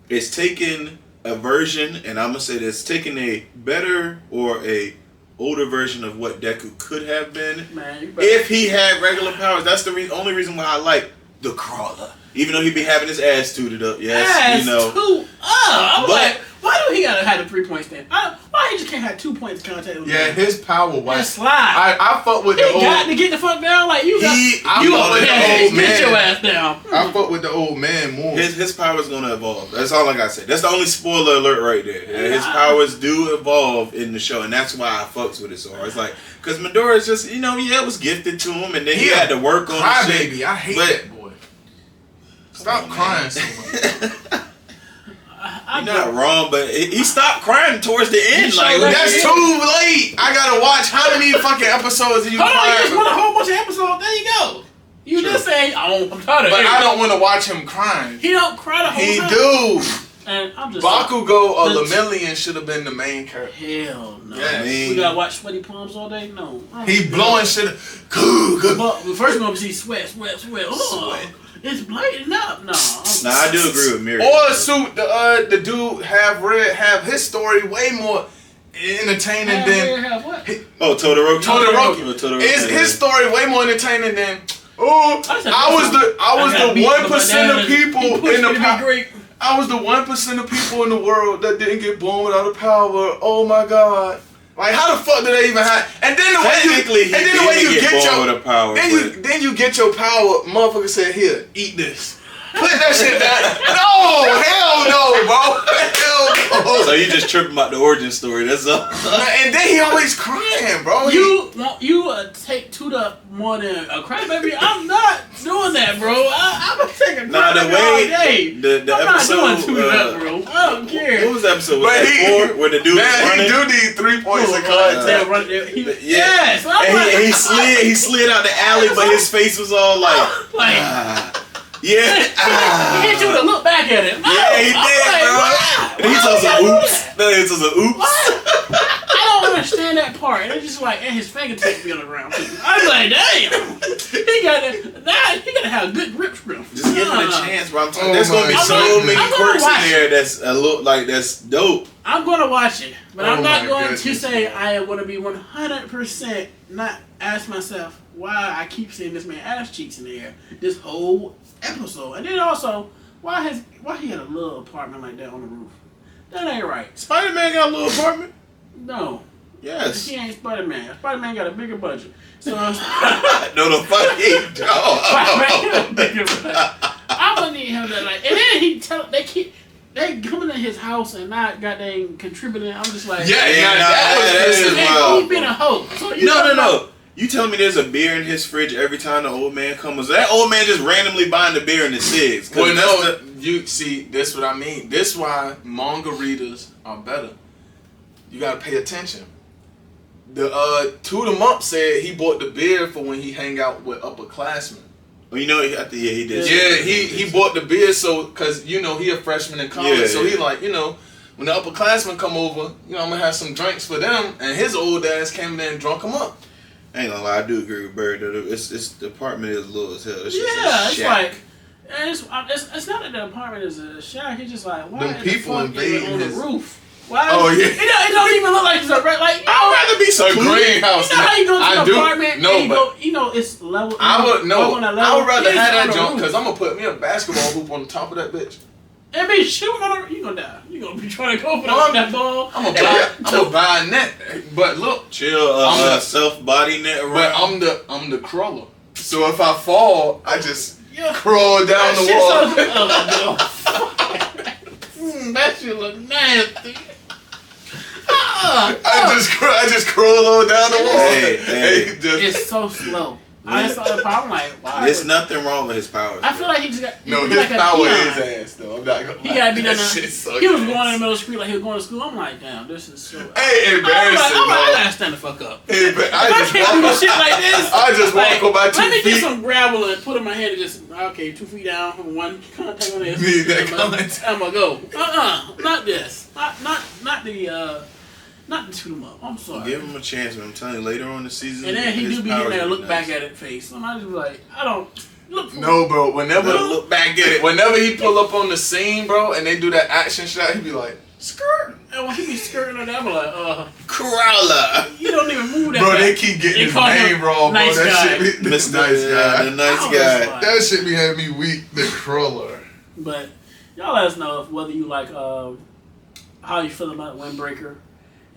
it's taking a version, and I'm gonna say this, taking a better or a older version of what Deku could have been. Man, if he had regular powers. That's the only reason why I like the Crawler. Even though he be having his ass tooted up, yes, you know. I'm like, why do he gotta have a 3-point stand? Why he just can't have 2 points contact with him? His power was slide. I fuck with the old. He got to get the fuck down. Like you got. Get your ass down. I fuck with the old man more. His powers gonna evolve. That's all I gotta say. That's the only spoiler alert right there. His powers do evolve in the show, and that's why I fucks with it so hard. It's like because Midoriya's just it was gifted to him, and then he had to work on cry the shit. Baby, I hate that boy. Stop crying so much. You're not wrong, but he stopped crying towards the end. Like that's too late. I gotta watch how many fucking episodes are you crying? You just want a whole bunch of episodes. There you go. You just say, I'm tired of it. But I don't want to watch him crying. He don't cry the whole time. He do. And I'm just Bakugo or Lemillion should have been the main character. Hell no. Yes. We gotta watch Sweaty Palms all day? No. He blowing shit. But first we're gonna see sweat. It's blading up. No. I do agree with Miri. Or suit the dude half red, have his story way more entertaining than Todoroki. Is his story way more entertaining than I was the 1% of people in the I was the 1% of people in the world that didn't get born without a power. Oh my god. Like how the fuck do they even have? And then the way you get your power. Then you get your power. Motherfucker said, "Here, eat this." Put that shit down. No, hell no, bro. Hell no. So you just tripping about the origin story? That's all. And then he always crying, bro. You take two to more than a crybaby? I'm not doing that, bro. I'm gonna take a crybaby all day. The I'm episode, not doing two up, bro. I don't care. What was the episode? Was that 4 where the dude was running? He do need 3 points of contact. Yes. And he slid out the alley, but his face was all like. Yeah. He hit you with a look back at it. Yeah, he did, bro. And he told some oops. What? I don't understand that part. And it's just like, and his fingertips be on the ground too. I'm like, damn. He gotta have a good grip from. Just give him a chance, bro. I'm telling you, there's gonna be so many quirks in there that's dope. I'm gonna watch it, but I'm not going to say I am gonna be 100% not ask myself why I keep seeing this man ass cheeks in the air this whole episode, and then also why he had a little apartment like that on the roof. That ain't right. Spider-Man got a little apartment? No. Yes. He ain't Spider-Man. Spider-Man got a bigger budget. So no, the fuck he don't. Spider-Man got a bigger budget. I'm gonna need him to like, and then they coming in his house and not goddamn contributing. I'm just like, that's he been a hoe. So no. You telling me there's a beer in his fridge every time the old man comes? That old man just randomly buying the beer in the cigs. Well, no, you see, this what I mean. This why manga readers are better. You gotta pay attention. The To the Mump said he bought the beer for when he hang out with upperclassmen. Well, he did. Yeah, he bought the beer cause he a freshman in college, so he like when the upperclassmen come over, I'm gonna have some drinks for them, and his old ass came in and drunk him up. I ain't gonna lie, I do agree with Bird. It's the apartment is low as hell. It's like it's not that the apartment is a shack. It's just like why the people invading on the roof. Why? Oh yeah. It don't even look like it's a like. I'd rather be some greenhouse. You know how you go to the apartment? No, but it's level. I would rather have that jump because I'm gonna put me a basketball hoop on the top of that bitch. And be shooting on her, you gonna die. You gonna be trying to go for that ball. I'm gonna buy a net, but look, chill. I'm a self-body net around. But I'm the crawler. So if I fall, I just crawl down the wall. That shit look nasty. I just crawl on down the wall. Hey. It's so slow. I just saw the power. I'm like, wow. There's nothing wrong with his powers. I feel like he just got. No, his like power is ass though. I'm not gonna. He gotta be done. So he was going in the middle of the street like he was going to school. I'm like, damn, this is so. Hey, embarrassing. I gotta stand the fuck up. Hey, I can't do shit like this. I just walk on my 2 feet. Let me get some gravel and put it in my hand and just 2 feet down, one contact on this. Need that contact. I'm gonna go. Not this. Not the shoot 'em up. I'm sorry. Give him a chance, man. I'm telling you, later on in the season. And then he his do be powers getting there and will look be nice. back at it face. Somebody just be like, I don't look for No, bro. Whenever Look back at it. whenever he pull up on the scene, bro, and they do that action shot, he be like, skirt. And when he be skirting on that, I'm like, Crowler. you don't even move that Bro, fast. they keep getting his call him name wrong, nice bro. That guy. shit be Mr. nice guy. The nice I was guy. like- That shit be having me weak. The crawler. But y'all let us know whether you like how you feel about Windbreaker,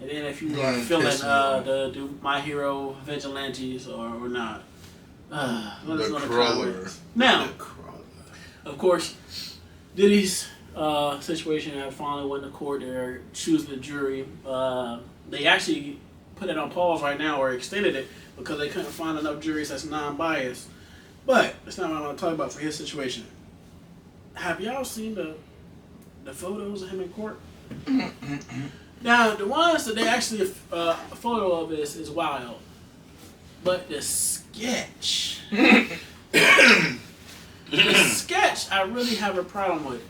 and then if you are feeling piss me off. the My Hero Vigilantes or not. Let us The know in the crawler. comments. Now, of course, Diddy's situation had finally went to court. They're choosing the jury. They actually put it on pause right now or extended it because they couldn't find enough juries that's non-biased. But that's not what I want to talk about for his situation. Have y'all seen the photos of him in court? Now, the ones that they actually a photo of is wild, but the sketch, the sketch, I really have a problem with.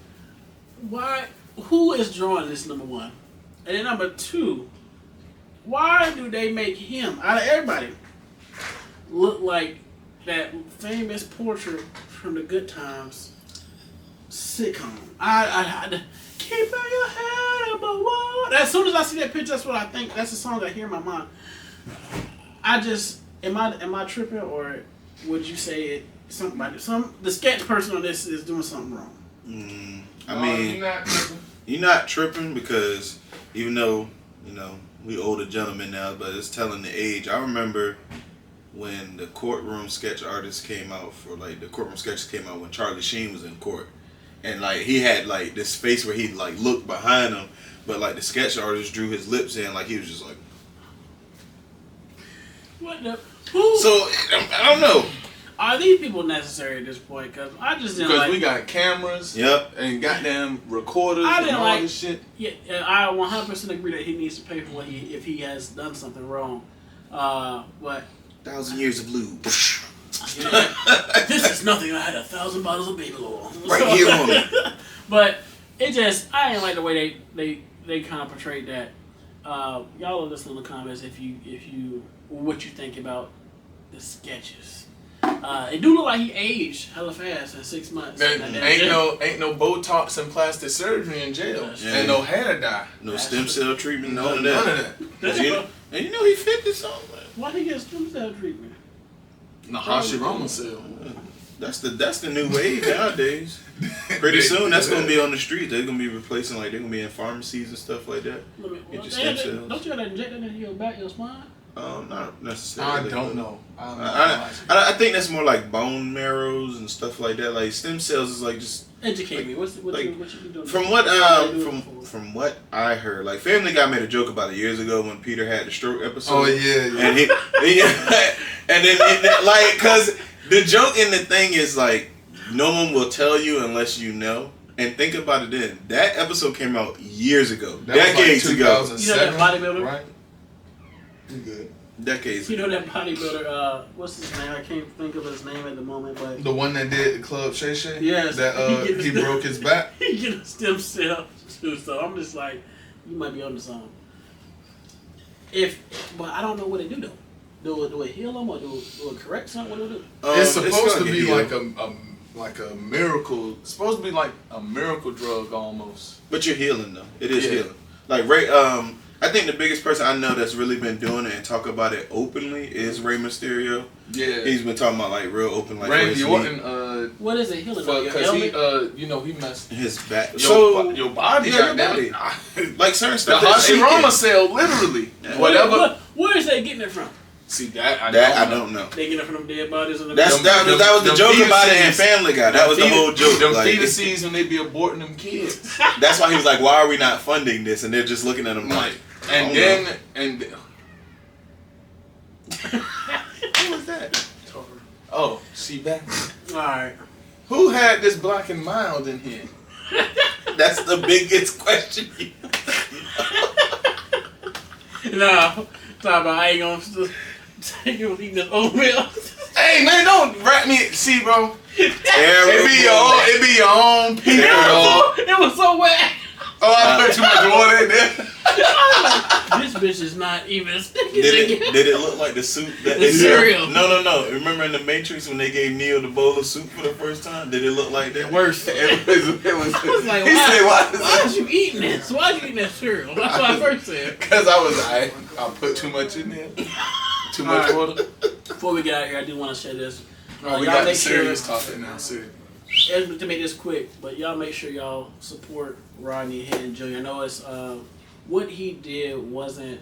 Why? Who is drawing this? Number one, and then number two, why do they make him out of everybody look like that famous portrait from the Good Times sitcom? I keep your head above water. As soon as I see that picture, that's what I think. That's the song I hear in my mind. I just am I tripping, or would you say it? The sketch person on this is doing something wrong. I mean, you're not tripping because even though we older gentlemen now, but it's telling the age. I remember when the courtroom sketch artists came out the courtroom sketches came out when Charlie Sheen was in court. And like he had like this face where he like looked behind him, but like the sketch artist drew his lips in like he was just like. What the? Who? So I don't know. Are these people necessary at this point? Because I just didn't Because like. we got cameras. Yep. And goddamn recorders I and didn't all like. this shit. Yeah, I 100% agree that he needs to pay for if he has done something wrong. But 1,000 years of lube. this is nothing. I had 1,000 bottles of baby oil Right here on it. But it just, I didn't like the way they kind of portrayed that. Y'all listen in the comments if you what you think about the sketches. It do look like he aged hella fast in 6 months. Ain't no Botox and plastic surgery in jail. Yeah. And no hair dye. No stem cell treatment, None of that. that. And you know he fit this song, man. Why he get stem cell treatment? Hashirama cell. That's the new wave nowadays. Pretty soon that's gonna be on the street. They're gonna be replacing they're gonna be in pharmacies and stuff like that. Get your stem cells. Don't you gotta inject that into your back, your spine? Not necessarily. I don't know. I think that's more like bone marrows and stuff like that. Like stem cells is like just educate me. What you doing? From what I heard, like Family Guy made a joke about it years ago when Peter had the stroke episode. Oh yeah. And and then like because the joke in the thing is like no one will tell you unless you know. And think about it then. That episode came out years ago. Decades ago. You know that bodybuilder? Right? You good. Decades You know that bodybuilder, what's his name? I can't think of his name at the moment, but... The one that did the Club Shay Shay? Yes. That he broke his back? He get a stem cell too, so I'm just like, you might be on the something. But I don't know what it do though. Do it heal them or do it correct something? What do it do? It's supposed to gonna be get like a miracle. It's supposed to be like a miracle drug almost. But you're healing though. It is healing. Like I think the biggest person I know that's really been doing it and talk about it openly is Rey Mysterio. Yeah. He's been talking about like real open like Randy Orton, what is it healing? Because he messed his back. your body yeah, got that. Like certain The stuff. Hashirama cell, literally. Yeah. Whatever. Where is they getting it from? See that I don't know. They getting it from them dead bodies. Or That was the joke about it in Family Guy. That was the whole joke. Them like, fetuses when they be aborting them kids. That's why he was like, "Why are we not funding this?" And they're just looking at him like, Who was that? Oh, she back. All right. Who had this black and mild in here? That's the biggest question. No, talk about I ain't gonna eat this oatmeal. Hey man, don't rat me. See, bro. Terrible. It be your own people. It was so wet. Oh, I put too much water in there. This bitch is not even sticking. Did it look like the soup that The they cereal. No. Remember in the Matrix when they gave Neo the bowl of soup for the first time? Did it look like that? Worse. It was I was like, he said, why is you eating this? Why are you eating that cereal? That's what I first said. Because I put too much in there. Too much water. Before we get out of here, I do want to say this. We y'all got the make serious topic now, serious. To make this quick, but y'all make sure y'all support Rodney Henn Jr. I know it's what he did wasn't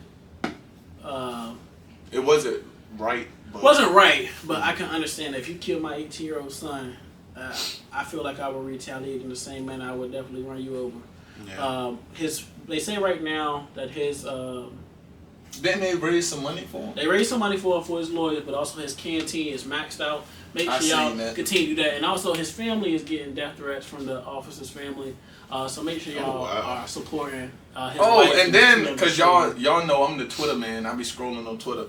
It wasn't right. But wasn't right, but I can understand that if you kill my 18-year-old son, I feel like I would retaliate in the same manner. I would definitely run you over. Yeah. They say right now that his didn't they raise some money for him? they raised some money for his lawyers, but also his canteen is maxed out. Make I sure y'all seen that. continue to do that. And also his family is getting death threats from the officer's family. So make sure y'all are supporting his wife And then, children. because y'all know I'm the Twitter man. I be scrolling on Twitter.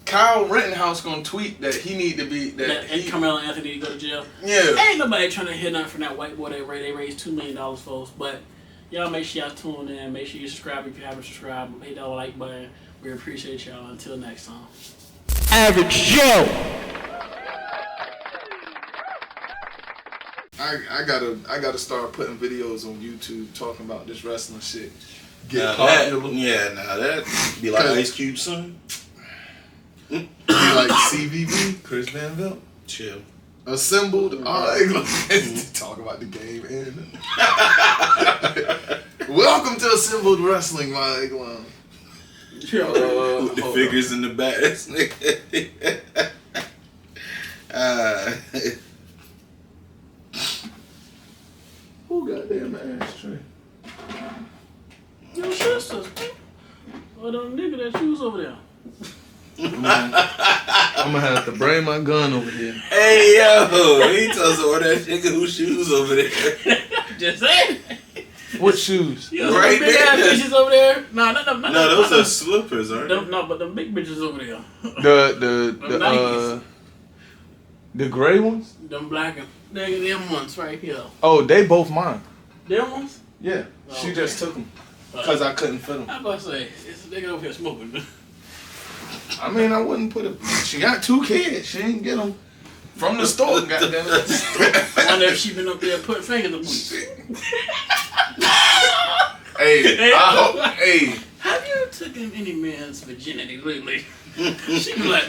Kyle Rittenhouse gonna tweet that he need to be... and Carmelo Anthony to go to jail. Yeah. Ain't nobody trying to hear nothing from that white boy they raised $2 million for us. But y'all make sure y'all tune in. Make sure you subscribe if you haven't subscribed. Hit that like button. We appreciate y'all. Until next time. Average Joe. I gotta start putting videos on YouTube talking about this wrestling shit. Now popular. that be like Ice Cube son. Be like CVV, Chris Van Velt. Chill. Assembled. Talk about the game. And welcome to Assembled Wrestling, my Eglon. With the figures in the back. Who goddamn ashtray? Your sisters. Or them nigga that you was over there. I'm gonna have to bring my gun over here. Hey yo, he tells her all that nigga whose shoes over there. Just saying. What shoes? You know, Right big there. ass bitches over there. No, those are slippers, aren't they? No, but them big bitches over there. The gray ones? Them black and them ones right here. Oh, they both mine. Them ones? Yeah, she just took them because I couldn't fit them. I was about to say, it's a nigga over here smoking. I mean, I wouldn't put it. She got 2 kids. She didn't get them from the store. Goddamn it. I wonder if she been up there putting fingers in the boots. Hey, I hope. Hey, have you taken any man's virginity lately? She be like,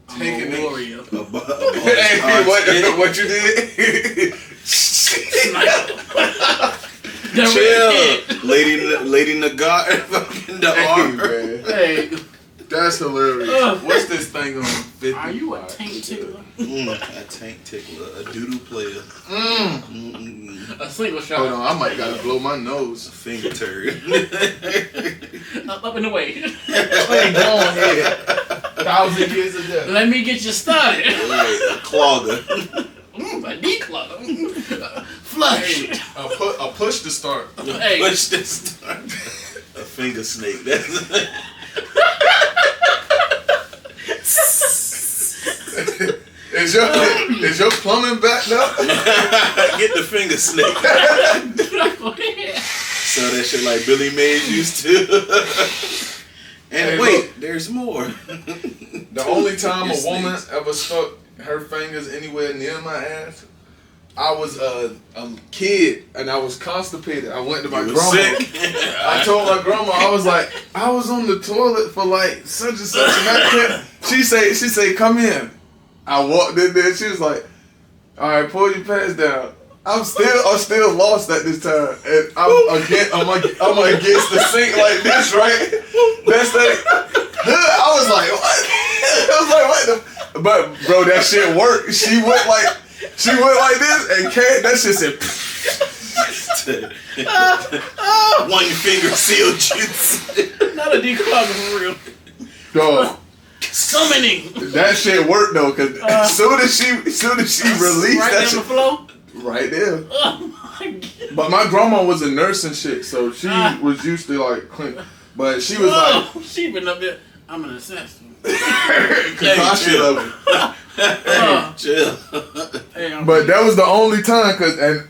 I'm Taking a it. warrior. hey, what you did? Chill, lady Nagar, fucking the arm. Man. Hey, That's hilarious. What's this thing on 50? are you a taint tickler? A tank tickler, a doodle player, A single shot. Hold on, I might gotta blow my nose. a finger turd. Up and away. Hey, go on ahead. 1,000 years of death. Let me get you started. A clogger. A declugger. Flush. A push to start. Hey. Push this start. A finger snake. That's Is your plumbing back now? Get the finger snake. So that shit like Billy Mays used to. And Hey, wait, look. there's more. The only time a woman ever stuck her fingers anywhere near my ass, I was a kid and I was constipated. I went to my You was grandma. sick. I told my grandma, I was like, I was on the toilet for like such and such, and I can't. She say, come in. I walked in there. She was like, all right, pull your pants down. I'm still lost at this time, and I'm against the sink like this, right? That's that. I was like, what? But bro, that shit worked. She went like this, and that shit said. One finger seal juice. Not a declogger for real. Dog. Summoning. That shit worked though, cause as soon as she released Right that down shit, the floor. right there. Oh my god. But my grandma was a nurse and shit, so she was used to like clean. But she was like, she been up there. I'm an assassin. Chill. Chill. But that was the only time, cause and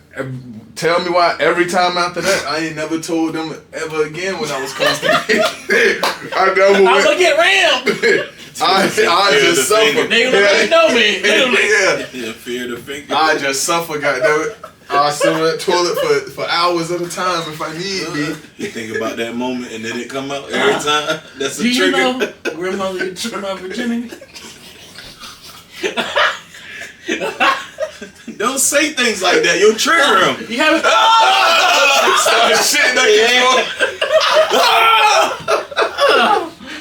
tell me why every time after that I ain't never told them ever again when I was constipated. I never I'm went. gonna get rammed. I just suffer. They gonna let know me. Literally. Yeah. Fear the finger. I just suffer, goddamn it. I sit on that toilet for hours at a time if I need be. You think about that moment and then it come out every time. That's a Do you trigger. know, grandmother, you took my virginity? Don't say things like that. You'll trigger him. You haven't. Start shit that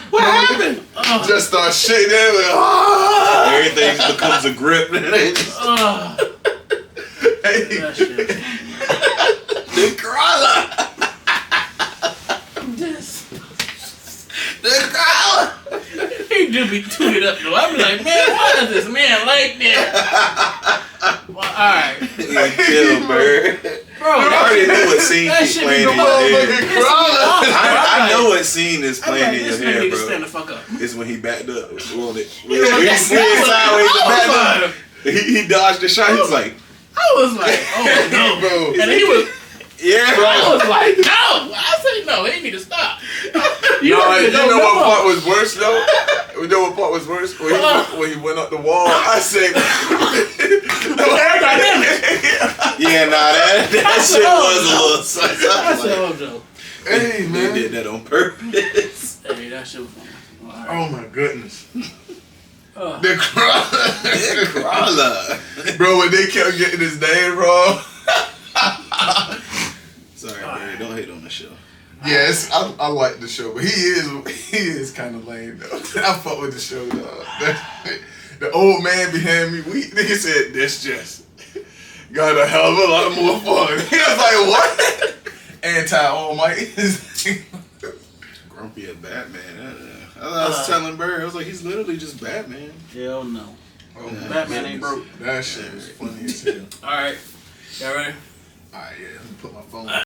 What happened? just start shitting there. Like, Everything becomes a grip. That shit. The crawler. The crawler. He do be tooted up though. I be like, man, why is this man like that? Well, alright. Yeah, chill, bird. Bro, I already know what scene that keep shit playing be in going your on. head. I know what scene is I'm playing like, in this your nigga head, need to bro. stand the fuck up. It's when he backed up. When he Yeah, slid sideways and backed I up. He dodged the shot. He was like, was like, oh no. Bro. And he was, yeah. I was like, no. I said, no, he need to stop. You know what part was worse though? You know what part was worse? When he went up the wall, I said, Yeah, nah, that shit was a little sus. I said, oh no. hey They man. did that on purpose. Hey, that shit was funny. Alright. Oh my goodness. Uh. The crawler. Crawler. Bro, when they kept getting his name wrong. Sorry, Barry. Don't hate on the show. Yes, I like the show, but he is kind of lame though. I fuck with the show though. The old man behind me, nigga said this just got a hell of a lot more fun. He was like, what? Anti-almighty. Grumpy as Batman. I was telling Barry, I was like, he's literally just Batman. Hell no. Oh, Batman ain't broke. That shit was funny as hell. Alright. Y'all ready? Alright, yeah, let me put my phone